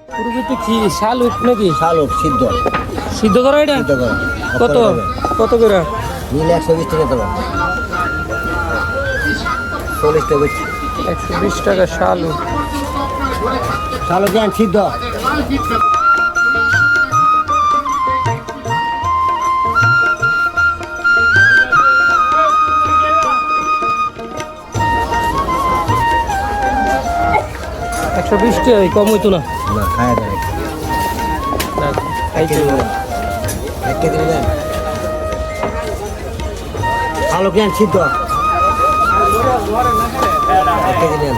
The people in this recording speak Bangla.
পুরোপুরি কি শালুক নাকি? শালুক সিদ্ধ সিদ্ধ করা এটা সিদ্ধ করা কত কত করে? নিলে 120 টাকা দেবো 40 টাকা বেশি 120 টাকা শালুক। শালুক জ্ঞান সিদ্ধ একশো 20 টাকা কম হইতো না? না খায় দেয় খাইতে হবে। 1 কেজি নেবেন শালুক জ্ঞান সিদ্ধ 1 কেজি নেন